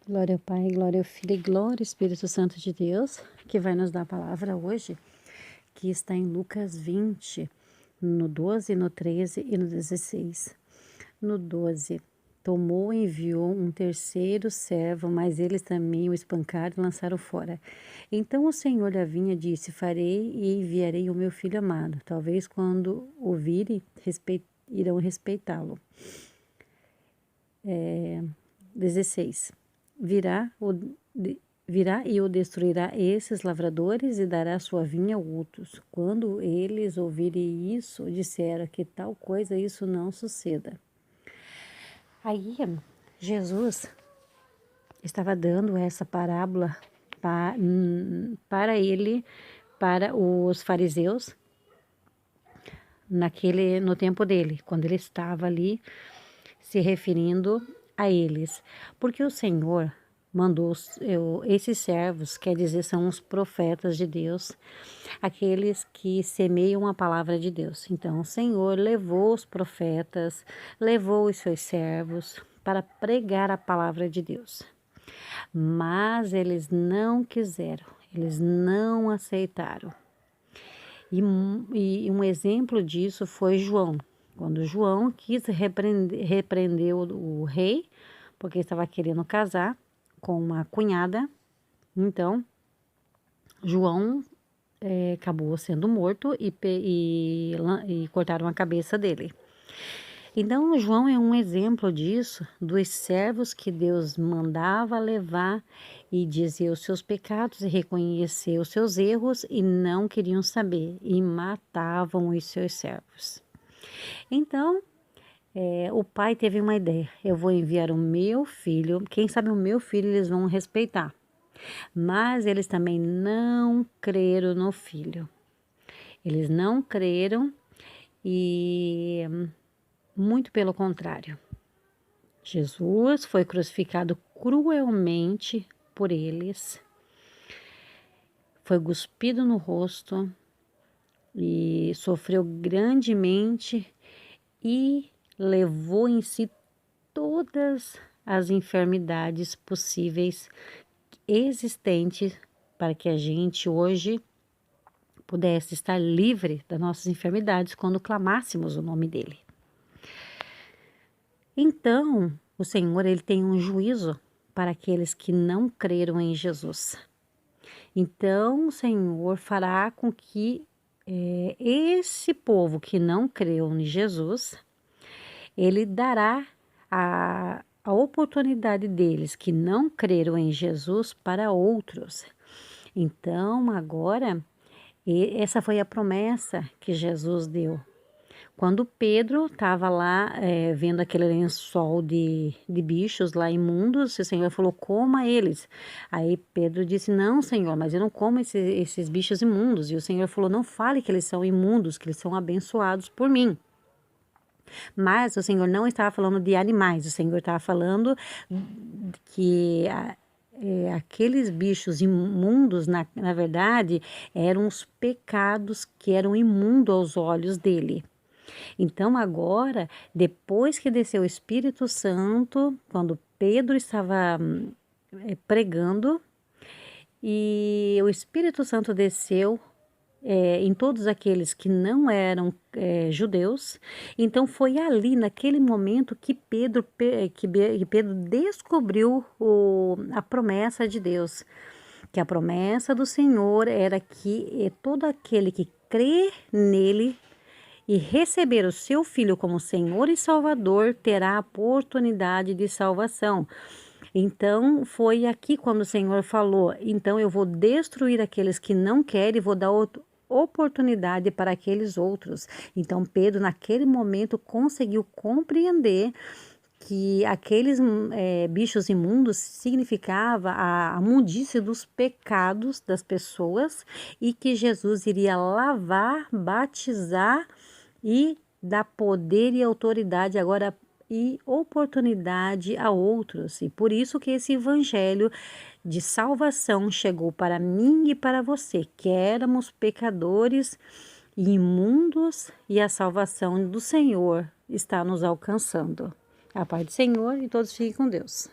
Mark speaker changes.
Speaker 1: Glória ao Pai, glória ao Filho e glória ao Espírito Santo de Deus, que vai nos dar a palavra hoje, que está em Lucas 20, no 12, no 13 e no 16. No 12, tomou e enviou um terceiro servo, mas eles também o espancaram e lançaram fora. Então o Senhor lhe vinha disse: farei e enviarei o meu filho amado. Talvez quando o virem, irão respeitá-lo. 16. Virá e o destruirá esses lavradores e dará sua vinha a outros. Quando eles ouvirem isso, disseram que tal coisa isso não suceda. Aí Jesus estava dando essa parábola para os fariseus no tempo dele, quando ele estava ali se referindo a eles, porque o Senhor mandou esses servos, quer dizer, são os profetas de Deus, aqueles que semeiam a palavra de Deus. Então, o Senhor levou os profetas, levou os seus servos para pregar a palavra de Deus. Mas eles não quiseram, eles não aceitaram. E um exemplo disso foi João. Quando João quis repreender o rei, porque estava querendo casar com uma cunhada, então João acabou sendo morto e cortaram a cabeça dele. Então João é um exemplo disso, dos servos que Deus mandava levar e dizer os seus pecados e reconhecer os seus erros e não queriam saber e matavam os seus servos. Então, o pai teve uma ideia: eu vou enviar o meu filho, quem sabe o meu filho eles vão respeitar. Mas eles também não creram no filho. Eles não creram e, muito pelo contrário, Jesus foi crucificado cruelmente por eles, foi cuspido no rosto e sofreu grandemente e levou em si todas as enfermidades possíveis existentes para que a gente hoje pudesse estar livre das nossas enfermidades quando clamássemos o nome dele. Então, o Senhor ele tem um juízo para aqueles que não creram em Jesus. Então, o Senhor fará com que esse povo que não creu em Jesus, ele dará a oportunidade deles que não creram em Jesus para outros. Então, agora, essa foi a promessa que Jesus deu. Quando Pedro estava lá vendo aquele lençol de bichos lá imundos, o Senhor falou: coma eles. Aí Pedro disse: não, Senhor, mas eu não como esses bichos imundos. E o Senhor falou: não fale que eles são imundos, que eles são abençoados por mim. Mas o Senhor não estava falando de animais, o Senhor estava falando que aqueles bichos imundos, na verdade, eram os pecados que eram imundos aos olhos dele. Então agora, depois que desceu o Espírito Santo, quando Pedro estava pregando, e o Espírito Santo desceu em todos aqueles que não eram judeus, então foi ali, naquele momento, que Pedro descobriu a promessa de Deus, que a promessa do Senhor era que todo aquele que crê nele e receber o seu Filho como Senhor e Salvador terá a oportunidade de salvação. Então, foi aqui quando o Senhor falou: então eu vou destruir aqueles que não querem e vou dar oportunidade para aqueles outros. Então, Pedro, naquele momento, conseguiu compreender que aqueles bichos imundos significava a imundície dos pecados das pessoas e que Jesus iria lavar, batizar e dar poder e autoridade agora e oportunidade a outros. E por isso que esse evangelho de salvação chegou para mim e para você, que éramos pecadores e imundos, e a salvação do Senhor está nos alcançando. A paz do Senhor e todos fiquem com Deus.